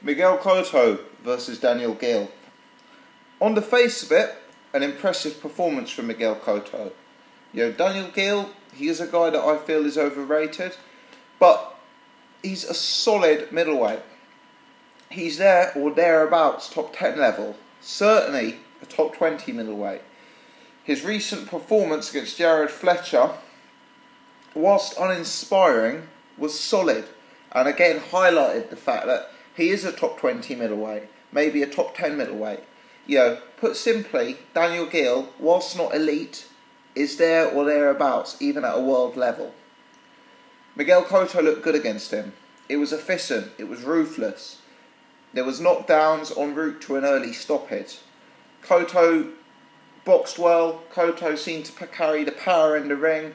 Miguel Cotto versus Daniel Geale. On the face of it, an impressive performance from Miguel Cotto. Daniel Geale, he is a guy that I feel is overrated, but he's a solid middleweight. He's there or thereabouts, top 10 level. Certainly a top 20 middleweight. His recent performance against Jared Fletcher, whilst uninspiring, was solid, and again highlighted the fact that he is a top 20 middleweight, maybe a top 10 middleweight. Put simply, Daniel Geale, whilst not elite, is there or thereabouts, even at a world level. Miguel Cotto looked good against him. It was efficient, it was ruthless. There was knockdowns en route to an early stoppage. Cotto boxed well. Cotto seemed to carry the power in the ring.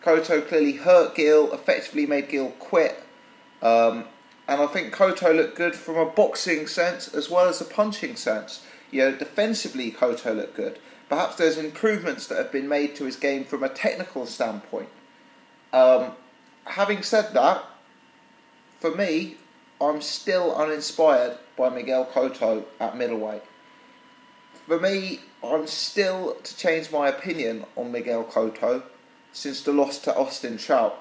Cotto clearly hurt Geale, effectively made Geale quit. And I think Cotto looked good from a boxing sense as well as a punching sense. Defensively Cotto looked good. Perhaps there's improvements that have been made to his game from a technical standpoint. Having said that, for me, I'm still uninspired by Miguel Cotto at middleweight. For me, I'm still to change my opinion on Miguel Cotto since the loss to Austin Trout.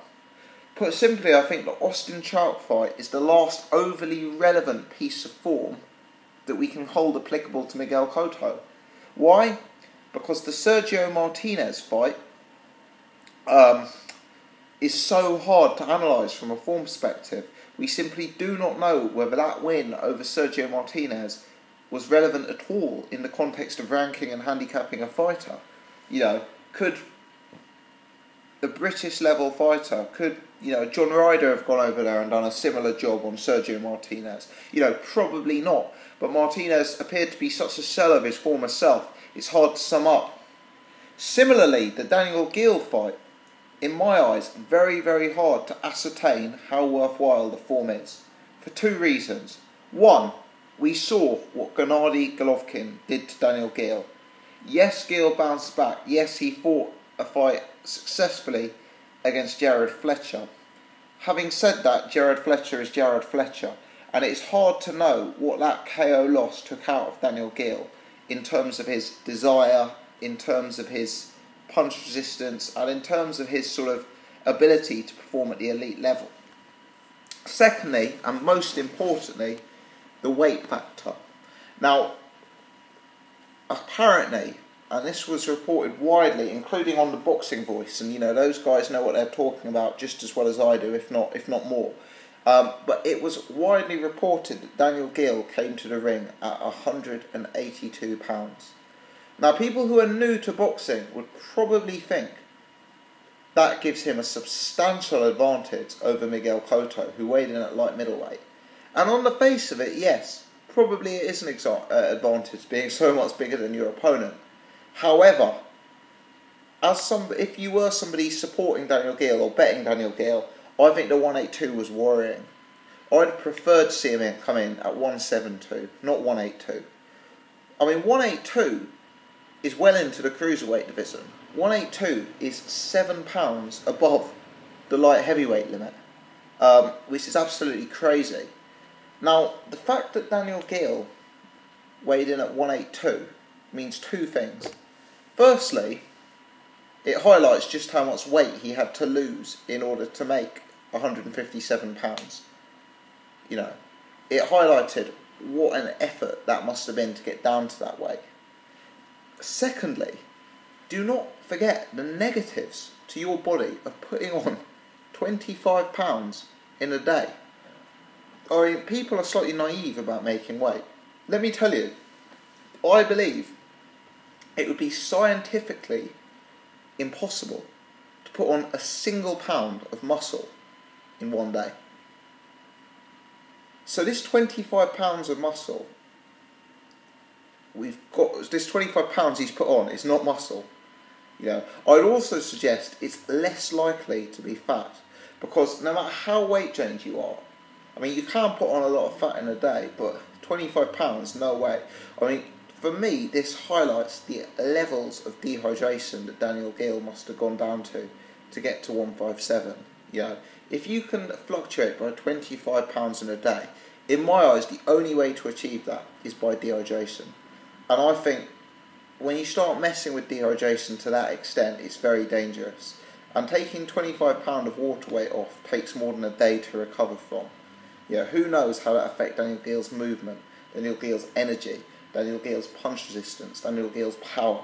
Put simply, I think the Austin Trout fight is the last overly relevant piece of form that we can hold applicable to Miguel Cotto. Why? Because the Sergio Martinez fight is so hard to analyse from a form perspective. We simply do not know whether that win over Sergio Martinez was relevant at all in the context of ranking and handicapping a fighter. Could the British level fighter, could John Ryder have gone over there and done a similar job on Sergio Martinez? Probably not. But Martinez appeared to be such a shell of his former self, it's hard to sum up. Similarly, the Daniel Geale fight, in my eyes, very, very hard to ascertain how worthwhile the form is. For two reasons. One, we saw what Gennady Golovkin did to Daniel Geale. Yes, Geale bounced back. Yes, he fought a fight successfully against Jared Fletcher. Having said that, Jared Fletcher is Jared Fletcher, and it's hard to know what that KO loss took out of Daniel Geale in terms of his desire, in terms of his punch resistance, and in terms of his sort of ability to perform at the elite level. Secondly, and most importantly, the weight factor. Now, apparently, and this was reported widely, including on the Boxing Voice, and those guys know what they're talking about just as well as I do, if not more. But it was widely reported that Daniel Geale came to the ring at 182 pounds. Now, people who are new to boxing would probably think that gives him a substantial advantage over Miguel Cotto, who weighed in at light middleweight. And on the face of it, yes, probably it is an advantage, being so much bigger than your opponent. However, if you were somebody supporting Daniel Geale or betting Daniel Geale, I think the 182 was worrying. I'd preferred to see him come in at 172, not 182. 182 is well into the cruiserweight division. 182 is £7 above the light heavyweight limit, which is absolutely crazy. Now, the fact that Daniel Geale weighed in at 182 means two things. Firstly, it highlights just how much weight he had to lose in order to make £157. It highlighted what an effort that must have been to get down to that weight. Secondly, do not forget the negatives to your body of putting on 25 pounds in a day. People are slightly naive about making weight. Let me tell you, I believe it would be scientifically impossible to put on a single pound of muscle in one day. So this 25 pounds of muscle, this 25 pounds he's put on is not muscle. I'd also suggest it's less likely to be fat, because no matter how weight trained you are, you can put on a lot of fat in a day, but 25 pounds, no way. For me, this highlights the levels of dehydration that Daniel Geale must have gone down to get to 157. If you can fluctuate by 25 pounds in a day, In my eyes, the only way to achieve that is by dehydration. And I think when you start messing with dehydration to that extent, it's very dangerous. And taking 25 pounds of water weight off takes more than a day to recover from. Who knows how that affects Daniel Geale's movement, Daniel Geale's energy, Daniel Geale's punch resistance, Daniel Geale's power.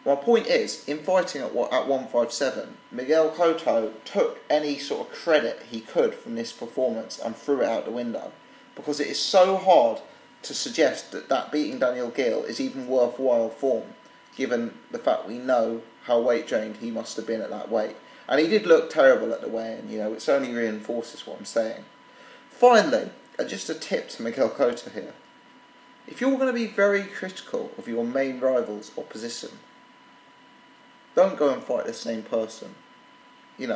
My point is, in fighting at 157, Miguel Cotto took any sort of credit he could from this performance and threw it out the window. Because it is so hard to suggest that beating Daniel Geale is even worthwhile form, given the fact we know how weight drained he must have been at that weight. And he did look terrible at the weigh-in, which only reinforces what I'm saying. Finally, just a tip to Miguel Cotto here. If you're going to be very critical of your main rival's opposition, don't go and fight the same person. He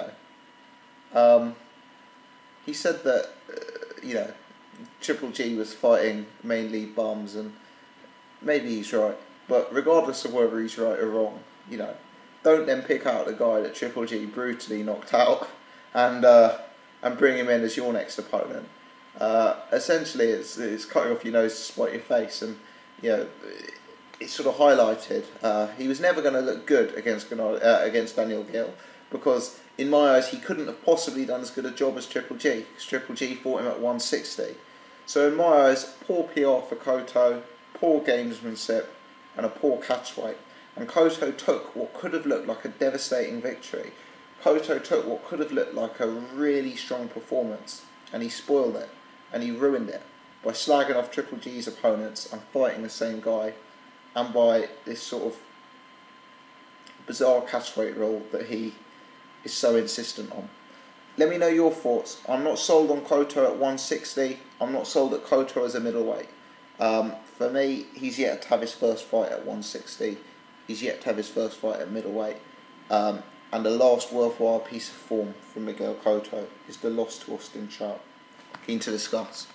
said that, Triple G was fighting mainly bums, and maybe he's right. But regardless of whether he's right or wrong, don't then pick out the guy that Triple G brutally knocked out and bring him in as your next opponent. Essentially, it's cutting off your nose to spite your face, and it's sort of highlighted. He was never going to look good against Daniel Geale, because in my eyes he couldn't have possibly done as good a job as Triple G, because Triple G fought him at 160. So in my eyes, poor PR for Cotto, poor gamesmanship, and a poor catchweight. And Cotto took what could have looked like a devastating victory. Cotto took what could have looked like a really strong performance, and he spoiled it, and he ruined it by slagging off Triple G's opponents and fighting the same guy, and by this sort of bizarre catchweight rule that he is so insistent on. Let me know your thoughts. I'm not sold on Cotto at 160. I'm not sold at Cotto as a middleweight. For me, he's yet to have his first fight at 160. He's yet to have his first fight at middleweight. And the last worthwhile piece of form from Miguel Cotto is the loss to Austin Sharp. Keen to discuss.